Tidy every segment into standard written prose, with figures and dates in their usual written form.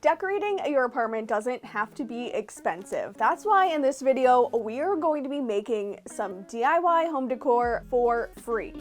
Decorating your apartment doesn't have to be expensive. That's why in this video, we are going to be making some DIY home decor for free.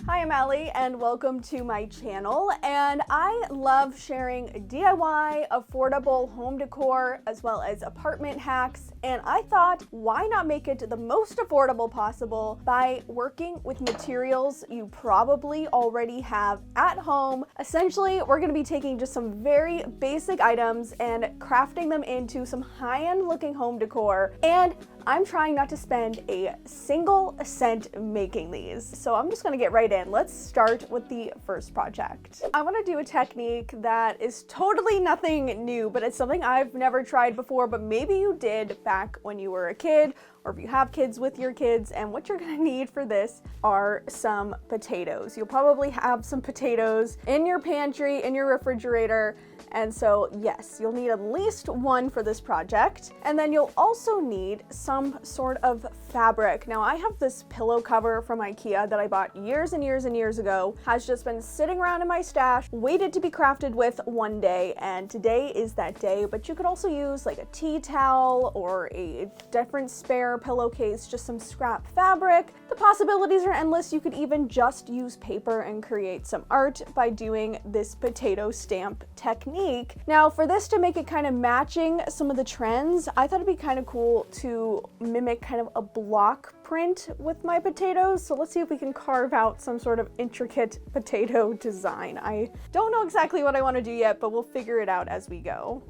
Hi, I'm Alli and welcome to my channel, and I love sharing DIY, affordable home decor, as well as apartment hacks, and I thought, why not make it the most affordable possible by working with materials you probably already have at home. Essentially, we're going to be taking just some very basic items and crafting them into some high-end looking home decor, and I'm trying not to spend a single cent making these. So I'm just gonna get right in. Let's start with the first project. I wanna do a technique that is totally nothing new, but it's something I've never tried before, but maybe you did back when you were a kid, or if you have kids with your kids. And what you're gonna need for this are some potatoes. You'll probably have some potatoes in your pantry, in your refrigerator. And so yes, you'll need at least one for this project. And then you'll also need some sort of fabric. Now I have this pillow cover from IKEA that I bought years and years and years ago, has just been sitting around in my stash, waited to be crafted with one day, and today is that day. But you could also use like a tea towel or a different spare pillowcase, just some scrap fabric. The possibilities are endless. You could even just use paper and create some art by doing this potato stamp technique. Now for this to make it kind of matching some of the trends, I thought it'd be kind of cool to mimic kind of a block print with my potatoes. So let's see if we can carve out some sort of intricate potato design. I don't know exactly what I want to do yet, but we'll figure it out as we go.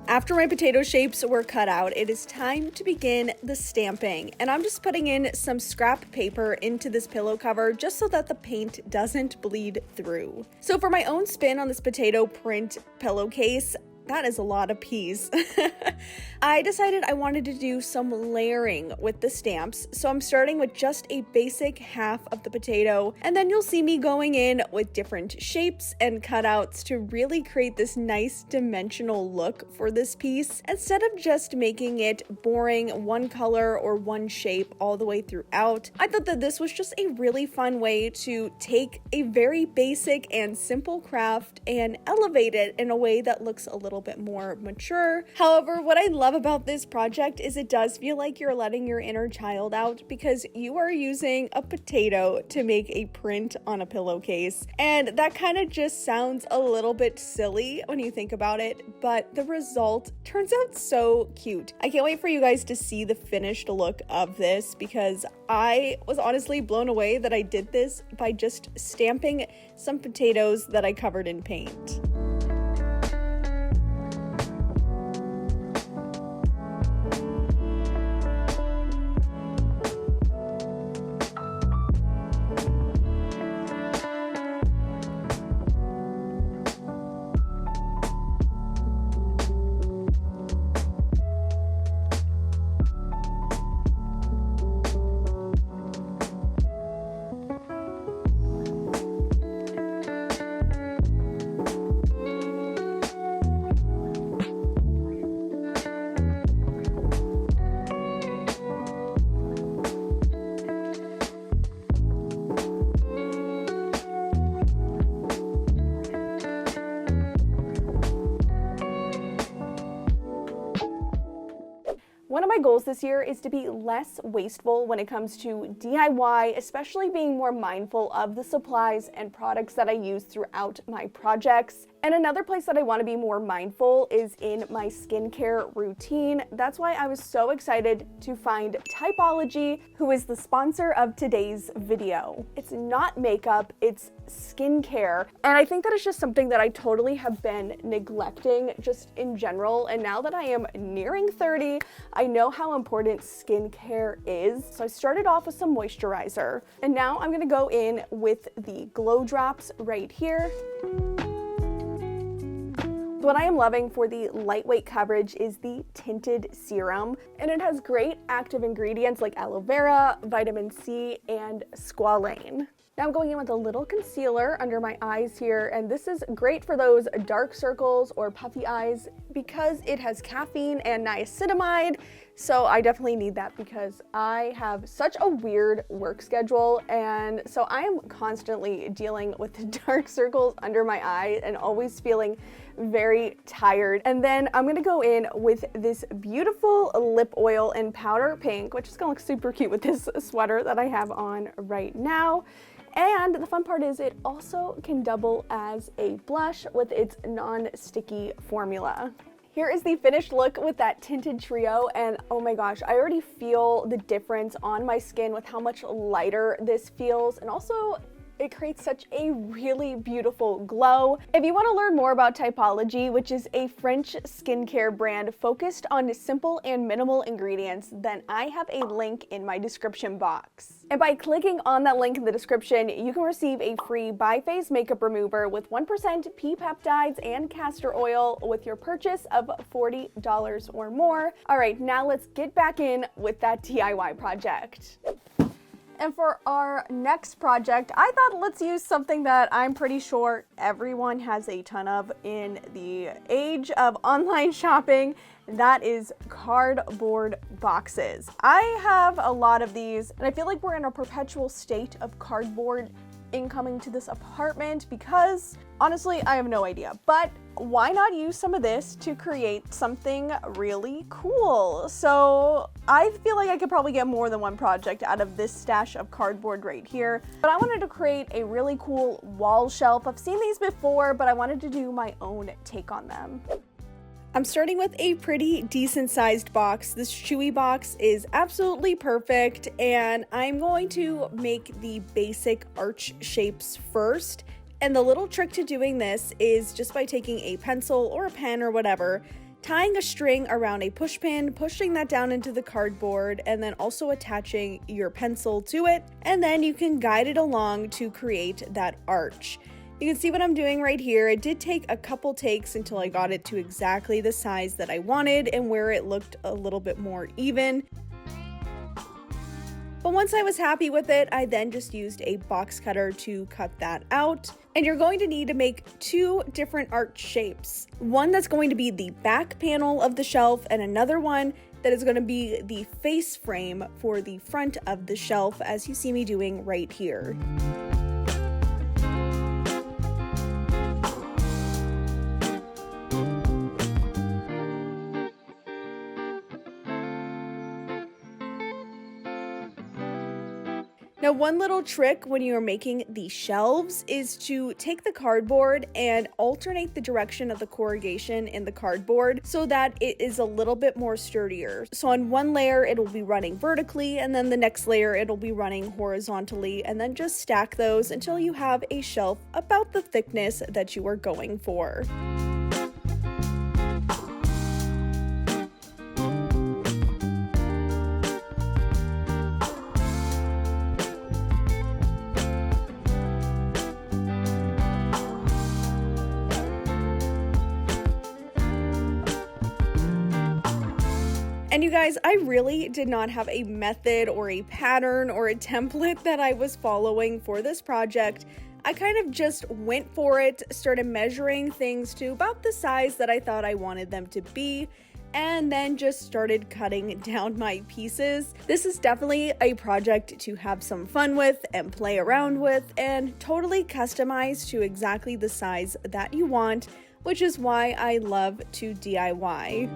After my potato shapes were cut out, it is time to begin the stamping. And I'm just putting in some scrap paper into this pillow cover just so that the paint doesn't bleed through. So for my own spin on this potato print pillowcase, that is a lot of peas. I decided I wanted to do some layering with the stamps, so I'm starting with just a basic half of the potato, and then you'll see me going in with different shapes and cutouts to really create this nice dimensional look for this piece, instead of just making it boring one color or one shape all the way throughout. I thought that this was just a really fun way to take a very basic and simple craft and elevate it in a way that looks a little bit more mature. However, what I love about this project is it does feel like you're letting your inner child out, because you are using a potato to make a print on a pillowcase. And that kind of just sounds a little bit silly when you think about it, but the result turns out so cute. I can't wait for you guys to see the finished look of this, because I was honestly blown away that I did this by just stamping some potatoes that I covered in paint. One of my goals this year is to be less wasteful when it comes to DIY, especially being more mindful of the supplies and products that I use throughout my projects. And another place that I want to be more mindful is in my skincare routine. That's why I was so excited to find Typology, who is the sponsor of today's video. It's not makeup, it's skincare. And I think that is just something that I totally have been neglecting just in general. And now that I am nearing 30, I know how important skincare is. So I started off with some moisturizer, and now I'm gonna go in with the glow drops right here. What I am loving for the lightweight coverage is the tinted serum, and it has great active ingredients like aloe vera, vitamin C, and squalane. Now I'm going in with a little concealer under my eyes here, and this is great for those dark circles or puffy eyes because it has caffeine and niacinamide. So I definitely need that because I have such a weird work schedule, and so I am constantly dealing with the dark circles under my eye and always feeling very tired. And then I'm gonna go in with this beautiful lip oil in powder pink, which is gonna look super cute with this sweater that I have on right now. And the fun part is it also can double as a blush with its non-sticky formula. Here is the finished look with that tinted trio, and oh my gosh, I already feel the difference on my skin with how much lighter this feels, and also it creates such a really beautiful glow. If you want to learn more about Typology, which is a French skincare brand focused on simple and minimal ingredients, then I have a link in my description box. And by clicking on that link in the description, you can receive a free bi-phase makeup remover with 1% pea peptides and castor oil with your purchase of $40 or more. All right, now let's get back in with that DIY project. And for our next project, I thought let's use something that I'm pretty sure everyone has a ton of in the age of online shopping. That is cardboard boxes. I have a lot of these, and I feel like we're in a perpetual state of cardboard incoming to this apartment because honestly, I have no idea. But why not use some of this to create something really cool? So I feel like I could probably get more than one project out of this stash of cardboard right here. But I wanted to create a really cool wall shelf. I've seen these before, but I wanted to do my own take on them. I'm starting with a pretty decent sized box. This chewy box is absolutely perfect, and I'm going to make the basic arch shapes first. And the little trick to doing this is just by taking a pencil or a pen or whatever, tying a string around a push pin, pushing that down into the cardboard, and then also attaching your pencil to it, and then you can guide it along to create that arch. You can see what I'm doing right here. It did take a couple takes until I got it to exactly the size that I wanted and where it looked a little bit more even. But once I was happy with it, I then just used a box cutter to cut that out. And you're going to need to make two different arch shapes. One that's going to be the back panel of the shelf, and another one that is going to be the face frame for the front of the shelf, as you see me doing right here. Now, one little trick when you're making the shelves is to take the cardboard and alternate the direction of the corrugation in the cardboard so that it is a little bit more sturdier. So on one layer, it will be running vertically, and then the next layer, it'll be running horizontally, and then just stack those until you have a shelf about the thickness that you are going for. And you guys, I really did not have a method or a pattern or a template that I was following for this project. I kind of just went for it, started measuring things to about the size that I thought I wanted them to be, and then just started cutting down my pieces. This is definitely a project to have some fun with and play around with and totally customize to exactly the size that you want, which is why I love to DIY.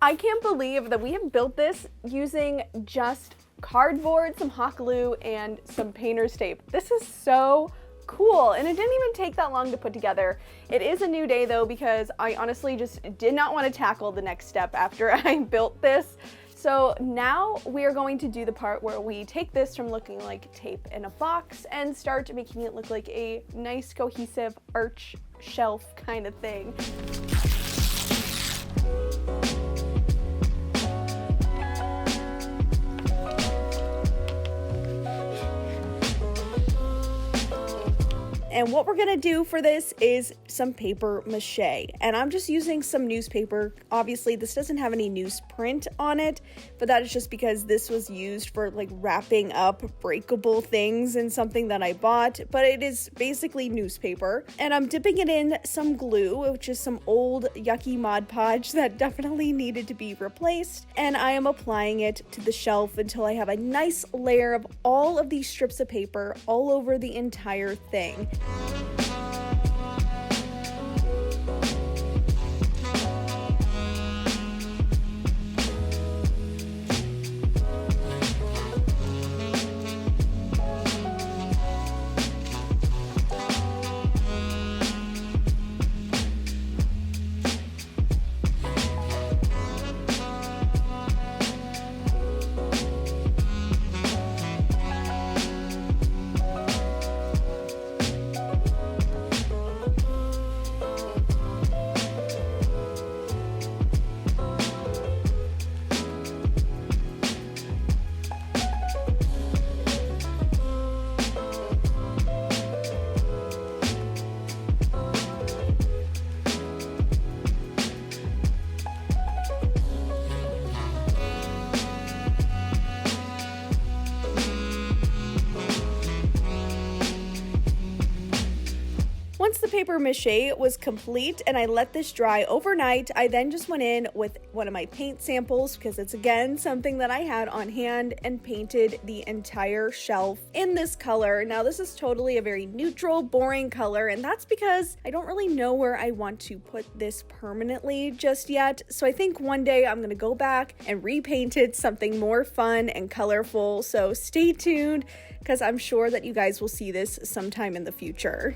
I can't believe that we have built this using just cardboard, some hot glue, and some painter's tape. This is so cool, and it didn't even take that long to put together. It is a new day though, because I honestly just did not want to tackle the next step after I built this. So now we are going to do the part where we take this from looking like tape in a box and start making it look like a nice cohesive arch shelf kind of thing. And what we're gonna do for this is some paper mache. And I'm just using some newspaper. Obviously, this doesn't have any newsprint on it, but that is just because this was used for like wrapping up breakable things in something that I bought, but it is basically newspaper. And I'm dipping it in some glue, which is some old yucky Mod Podge that definitely needed to be replaced. And I am applying it to the shelf until I have a nice layer of all of these strips of paper all over the entire thing. Once the paper mache was complete and I let this dry overnight, I then just went in with one of my paint samples, because it's again something that I had on hand, and painted the entire shelf in this color. Now this is totally a very neutral, boring color, and that's because I don't really know where I want to put this permanently just yet. So I think one day I'm gonna go back and repaint it something more fun and colorful. So stay tuned, because I'm sure that you guys will see this sometime in the future.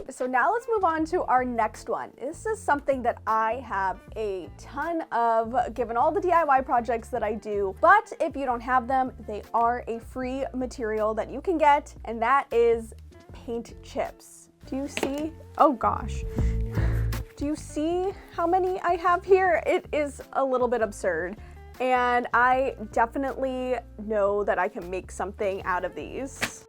So now let's move on to our next one. This is something that I have a ton of, given all the DIY projects that I do, but if you don't have them, they are a free material that you can get, and that is paint chips. Do you see? Oh gosh. Do you see how many I have here? It is a little bit absurd, and I definitely know that I can make something out of these.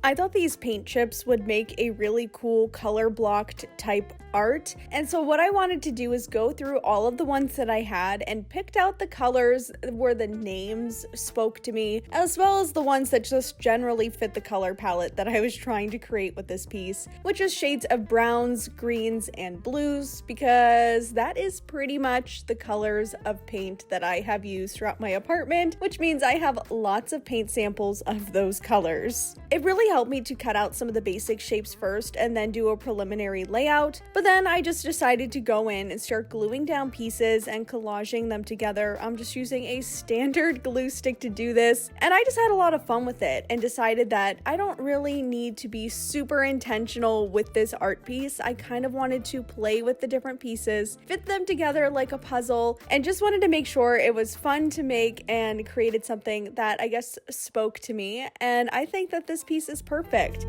I thought these paint chips would make a really cool color blocked type art, and so what I wanted to do is go through all of the ones that I had and picked out the colors where the names spoke to me, as well as the ones that just generally fit the color palette that I was trying to create with this piece, which is shades of browns, greens, and blues, because that is pretty much the colors of paint that I have used throughout my apartment, which means I have lots of paint samples of those colors. It really helped me to cut out some of the basic shapes first and then do a preliminary layout, but then I just decided to go in and start gluing down pieces and collaging them together. I'm just using a standard glue stick to do this, and I just had a lot of fun with it and decided that I don't really need to be super intentional with this art piece. I kind of wanted to play with the different pieces, fit them together like a puzzle, and just wanted to make sure it was fun to make and created something that I guess spoke to me, and I think that this piece is perfect.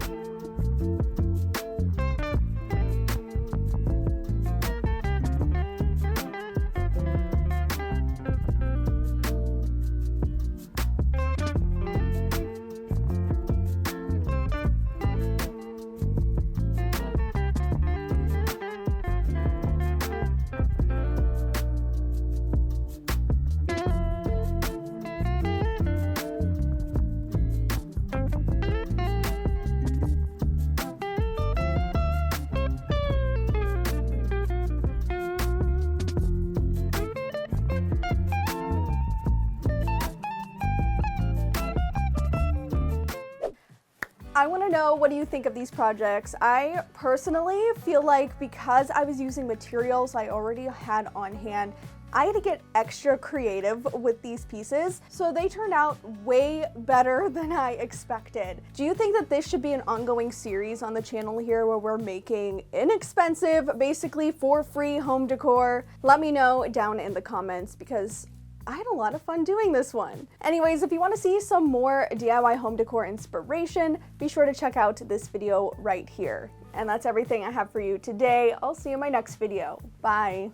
I want to know, what do you think of these projects? I personally feel like because I was using materials I already had on hand, I had to get extra creative with these pieces, so they turned out way better than I expected. Do you think that this should be an ongoing series on the channel here where we're making inexpensive, basically for free home decor? Let me know down in the comments because I had a lot of fun doing this one. Anyways, if you want to see some more DIY home decor inspiration, be sure to check out this video right here. And that's everything I have for you today. I'll see you in my next video. Bye.